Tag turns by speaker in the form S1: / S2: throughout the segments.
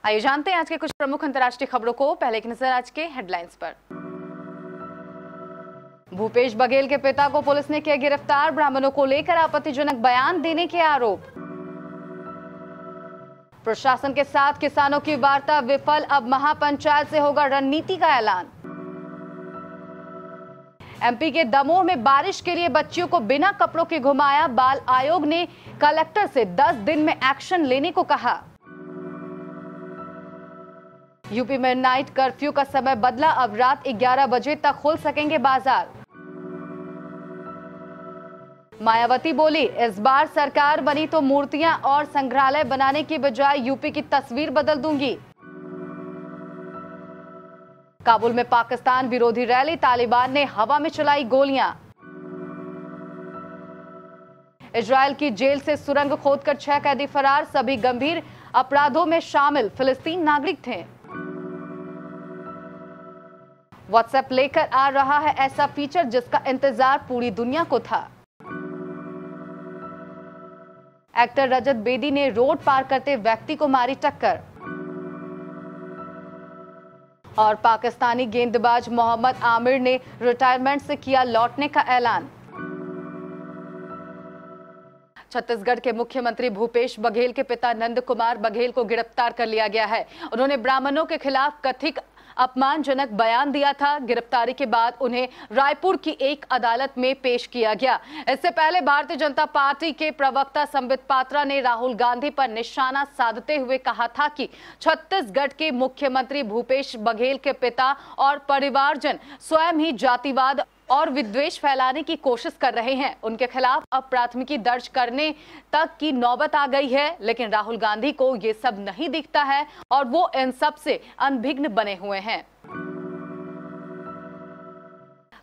S1: आइए जानते हैं आज के कुछ प्रमुख अंतर्राष्ट्रीय खबरों को। पहले एक नजर आज के हेडलाइंस पर। भूपेश बघेल के पिता को पुलिस ने किया गिरफ्तार, ब्राह्मणों को लेकर आपत्तिजनक बयान देने के आरोप। प्रशासन के साथ किसानों की वार्ता विफल, अब महापंचायत से होगा रणनीति का ऐलान। एमपी के दमोह में बारिश के लिए बच्चियों को बिना कपड़ों के घुमाया, बाल आयोग ने कलेक्टर से 10 दिन में एक्शन लेने को कहा। यूपी में नाइट कर्फ्यू का समय बदला, अब रात 11 बजे तक खुल सकेंगे बाजार। मायावती बोली, इस बार सरकार बनी तो मूर्तियां और संग्रहालय बनाने की बजाय यूपी की तस्वीर बदल दूंगी। काबुल में पाकिस्तान विरोधी रैली, तालिबान ने हवा में चलाई गोलियां। इजरायल की जेल से सुरंग खोदकर 6 कैदी फरार, सभी गंभीर अपराधों में शामिल फिलिस्तीन नागरिक थे। व्हाट्सएप लेकर आ रहा है ऐसा फीचर जिसका इंतजार पूरी दुनिया को था। एक्टर रजत बेदी ने रोड पार करते व्यक्ति को मारी टक्कर। और पाकिस्तानी गेंदबाज मोहम्मद आमिर ने रिटायरमेंट से किया लौटने का ऐलान। छत्तीसगढ़ के मुख्यमंत्री भूपेश बघेल के पिता नंद कुमार बघेल को गिरफ्तार कर लिया गया है। उन्होंने ब्राह्मणों के खिलाफ कथित अपमानजनक बयान दिया था। गिरफ्तारी के बाद उन्हें रायपुर की एक अदालत में पेश किया गया। इससे पहले भारतीय जनता पार्टी के प्रवक्ता संबित पात्रा ने राहुल गांधी पर निशाना साधते हुए कहा था कि छत्तीसगढ़ के मुख्यमंत्री भूपेश बघेल के पिता और परिवारजन स्वयं ही जातिवाद और विद्वेष फैलाने की कोशिश कर रहे हैं। उनके खिलाफ अब प्राथमिकी दर्ज करने तक की नौबत आ गई है, लेकिन राहुल गांधी को ये सब नहीं दिखता है और वो इन सब से अनभिज्ञ बने हुए हैं।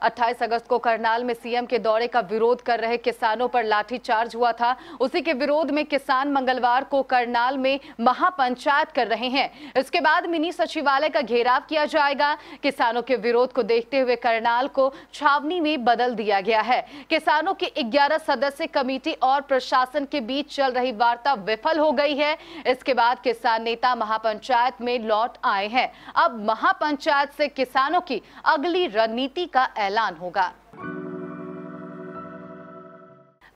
S1: 28 अगस्त को करनाल में सीएम के दौरे का विरोध कर रहे किसानों पर लाठीचार्ज हुआ था। उसी के विरोध में किसान मंगलवार को करनाल में महापंचायत कर रहे हैं। इसके बाद मिनी सचिवालय का घेराव किया जाएगा। किसानों के विरोध को देखते हुए करनाल को छावनी में बदल दिया गया है। किसानों की 11 सदस्य कमेटी और प्रशासन के बीच चल रही वार्ता विफल हो गई है। इसके बाद किसान नेता महापंचायत में लौट आए हैं। अब महापंचायत से किसानों की अगली रणनीति का ऐलान होगा।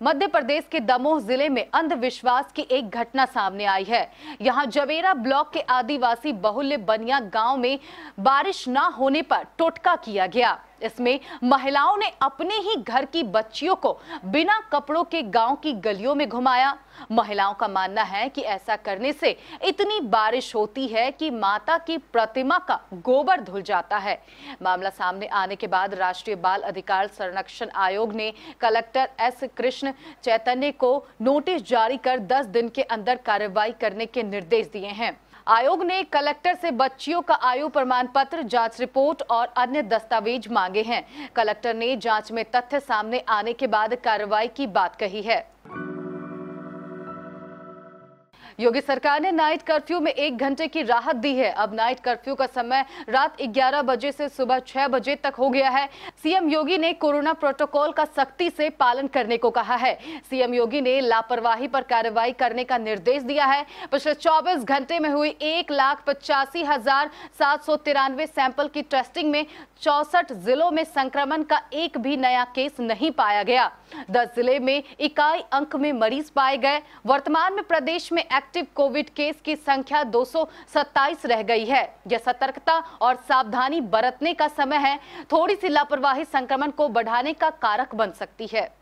S1: मध्य प्रदेश के दमोह जिले में अंधविश्वास की एक घटना सामने आई है। यहां जवेरा ब्लॉक के आदिवासी बहुल्य बनिया गांव में बारिश न होने पर टोटका किया गया। इसमें महिलाओं ने अपने ही घर की बच्चियों को बिना कपड़ों के गांव की गलियों में घुमाया। महिलाओं का मानना है कि ऐसा करने से इतनी बारिश होती है कि माता की प्रतिमा का गोबर धुल जाता है। मामला सामने आने के बाद राष्ट्रीय बाल अधिकार संरक्षण आयोग ने कलेक्टर एस कृष्ण चैतन्य को नोटिस जारी कर 10 दिन के अंदर कार्रवाई करने के निर्देश दिए हैं। आयोग ने कलेक्टर से बच्चियों का आयु प्रमाण पत्र, जांच रिपोर्ट और अन्य दस्तावेज मांगे हैं। कलेक्टर ने जांच में तथ्य सामने आने के बाद कार्रवाई की बात कही है। योगी सरकार ने नाइट कर्फ्यू में 1 घंटे की राहत दी है। अब नाइट कर्फ्यू का समय रात 11 बजे से सुबह 6 बजे तक हो गया है। सीएम योगी ने कोरोना प्रोटोकॉल का सख्ती से पालन करने को कहा है। सीएम योगी ने लापरवाही पर कार्रवाई करने का निर्देश दिया है। पिछले 24 घंटे में हुई 1,85,793 सैंपल की टेस्टिंग में 64 जिलों में संक्रमण का एक भी नया केस नहीं पाया गया। 10 जिले में इकाई अंक में मरीज पाए गए। वर्तमान में प्रदेश में एक्टिव कोविड केस की संख्या 227 रह गई है। यह सतर्कता और सावधानी बरतने का समय है। थोड़ी सी लापरवाही संक्रमण को बढ़ाने का कारक बन सकती है।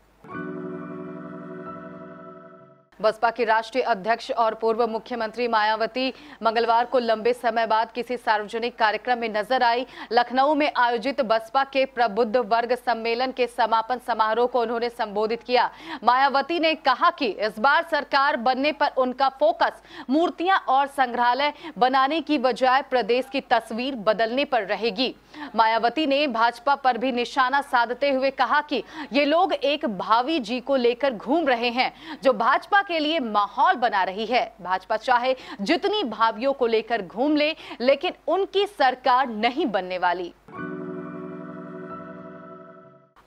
S1: बसपा की राष्ट्रीय अध्यक्ष और पूर्व मुख्यमंत्री मायावती मंगलवार को लंबे समय बाद किसी सार्वजनिक कार्यक्रम में नजर आई। लखनऊ में आयोजित बसपा के प्रबुद्ध वर्ग सम्मेलन के समापन समारोह को उन्होंने संबोधित किया। मायावती ने कहा कि इस बार सरकार बनने पर उनका फोकस मूर्तियां और संग्रहालय बनाने की बजाय प्रदेश की तस्वीर बदलने पर रहेगी। मायावती ने भाजपा पर भी निशाना साधते हुए कहा कि ये लोग एक भावी जी को लेकर घूम रहे हैं जो भाजपा के लिए माहौल बना रही है। भाजपा चाहे जितनी भावियों को लेकर घूम ले, लेकिन उनकी सरकार नहीं बनने वाली।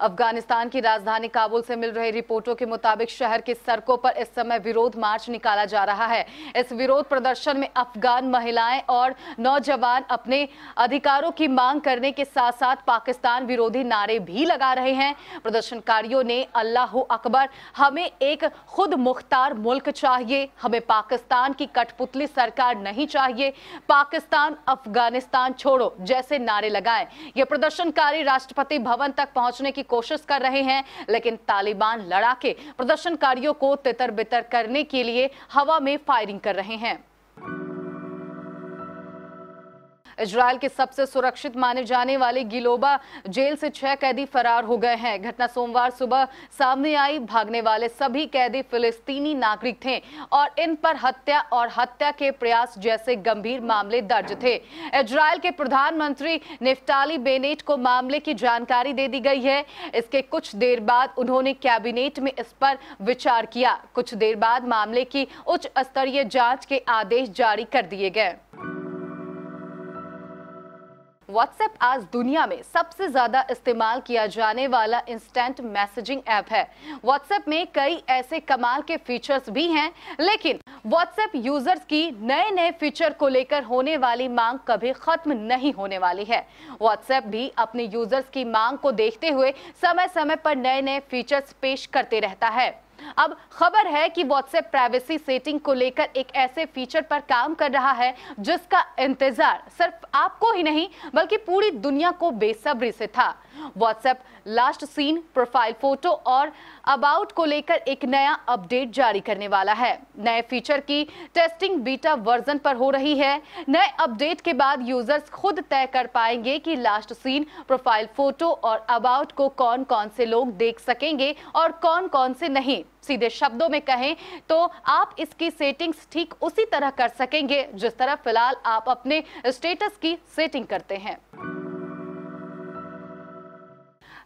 S1: अफगानिस्तान की राजधानी काबुल से मिल रही रिपोर्टों के मुताबिक शहर की सड़कों पर इस समय विरोध मार्च निकाला जा रहा है। इस विरोध प्रदर्शन में अफगान महिलाएं और नौजवान अपने अधिकारों की मांग करने के साथ साथ पाकिस्तान विरोधी नारे भी लगा रहे हैं। प्रदर्शनकारियों ने अल्लाहू अकबर, हमें एक खुद मुख्तार मुल्क चाहिए, हमें पाकिस्तान की कठपुतली सरकार नहीं चाहिए, पाकिस्तान अफगानिस्तान छोड़ो जैसे नारे लगाए। ये प्रदर्शनकारी राष्ट्रपति भवन तक पहुंचने की कोशिश कर रहे हैं, लेकिन तालिबान लड़ाके प्रदर्शनकारियों को तितर बितर करने के लिए हवा में फायरिंग कर रहे हैं। इजरायल के सबसे सुरक्षित माने जाने वाले गिलोबा जेल से 6 कैदी फरार हो गए हैं। घटना सोमवार सुबह सामने आई। भागने वाले सभी कैदी फिलिस्तीनी नागरिक थे और इन पर हत्या और हत्या के प्रयास जैसे गंभीर मामले दर्ज थे। इजरायल के प्रधानमंत्री नेफ्ताली बेनेट को मामले की जानकारी दे दी गई है। इसके कुछ देर बाद उन्होंने कैबिनेट में इस पर विचार किया। कुछ देर बाद मामले की उच्च स्तरीय जांच के आदेश जारी कर दिए गए। व्हाट्सएप आज दुनिया में सबसे ज्यादा इस्तेमाल किया जाने वाला इंस्टेंट मैसेजिंग ऐप है। व्हाट्सएप में कई ऐसे कमाल के फीचर्स भी हैं, लेकिन व्हाट्सएप यूजर्स की नए नए फीचर को लेकर होने वाली मांग कभी खत्म नहीं होने वाली है। व्हाट्सएप भी अपने यूजर्स की मांग को देखते हुए समय समय पर नए नए फीचर्स पेश करते रहता है। अब खबर है कि व्हाट्सएप प्राइवेसी सेटिंग को लेकर एक ऐसे फीचर पर काम कर रहा है जिसका इंतजार सिर्फ आपको ही नहीं बल्कि पूरी दुनिया को बेसब्री से था। WhatsApp last seen, profile photo और अबाउट को लेकर एक नया अपडेट जारी करने वाला है। नए फीचर की टेस्टिंग बीटा वर्जन पर हो रही है। नए अपडेट के बाद यूजर्स खुद तय कर पाएंगे कि लास्ट सीन, प्रोफाइल फोटो और अबाउट को कौन कौन से लोग देख सकेंगे और कौन कौन से नहीं। सीधे शब्दों में कहें तो आप इसकी सेटिंग्स ठीक उसी तरह कर सकेंगे जिस तरह फिलहाल आप अपने स्टेटस की सेटिंग करते हैं।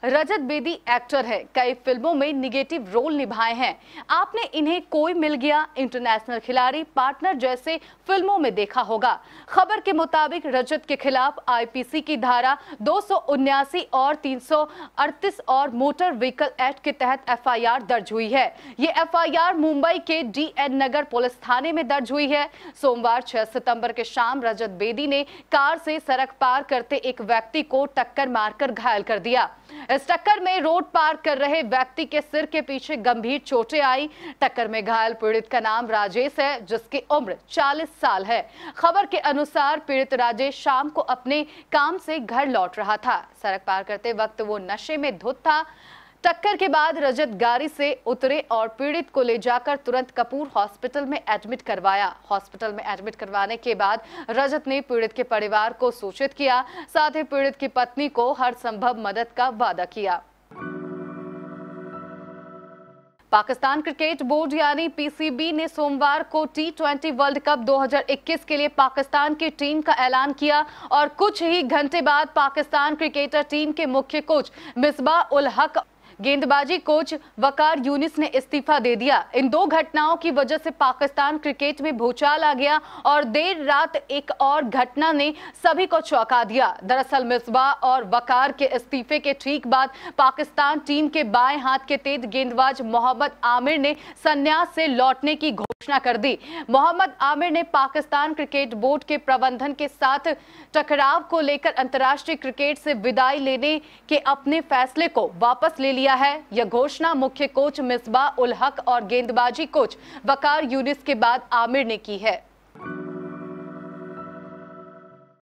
S1: रजत बेदी एक्टर है, कई फिल्मों में निगेटिव रोल निभाए हैं। आपने इन्हें कोई मिल गया, इंटरनेशनल खिलाड़ी, पार्टनर जैसे फिल्मों में देखा होगा। खबर के मुताबिक रजत के खिलाफ आईपीसी की धारा 279 और 338 और मोटर व्हीकल एक्ट के तहत एफआईआर दर्ज हुई है। ये एफआईआर मुंबई के डीएन नगर पुलिस थाने में दर्ज हुई है। सोमवार 6 सितंबर के शाम रजत बेदी ने कार से सड़क पार करते एक व्यक्ति को टक्कर मारकर घायल कर दिया। इस टक्कर में रोड पार कर रहे व्यक्ति के सिर के पीछे गंभीर चोटें आई। टक्कर में घायल पीड़ित का नाम राजेश है, जिसकी उम्र 40 साल है। खबर के अनुसार पीड़ित राजेश शाम को अपने काम से घर लौट रहा था। सड़क पार करते वक्त वो नशे में धुत था। टक्कर के बाद रजत गाड़ी से उतरे और पीड़ित को ले जाकर तुरंत कपूर हॉस्पिटल में एडमिट करवाया। हॉस्पिटल में एडमिट करवाने के बाद रजत ने पीड़ित के परिवार को सूचित किया, साथ ही पीड़ित की पत्नी को हर संभव मदद का वादा किया। पाकिस्तान क्रिकेट बोर्ड यानी पीसीबी ने सोमवार को टी20 वर्ल्ड कप 2021 के लिए पाकिस्तान की टीम का ऐलान किया और कुछ ही घंटे बाद पाकिस्तान क्रिकेटर टीम के मुख्य कोच मिसबाह उल हक, गेंदबाजी कोच वकार यूनिस ने इस्तीफा दे दिया। इन दो घटनाओं की वजह से पाकिस्तान क्रिकेट में भूचाल आ गया और देर रात एक और घटना ने सभी को चौंका दिया। दरअसल मिसबाह और वकार के इस्तीफे के ठीक बाद पाकिस्तान टीम के बाएं हाथ के तेज गेंदबाज मोहम्मद आमिर ने संन्यास से लौटने की घोषणा कर दी। मोहम्मद आमिर ने पाकिस्तान क्रिकेट बोर्ड के प्रबंधन के साथ टकराव को लेकर अंतर्राष्ट्रीय क्रिकेट से विदाई लेने के अपने फैसले को वापस ले लिया है। यह घोषणा मुख्य कोच मिसबाह उल हक और गेंदबाजी कोच वकार यूनिस के बाद आमिर ने की है।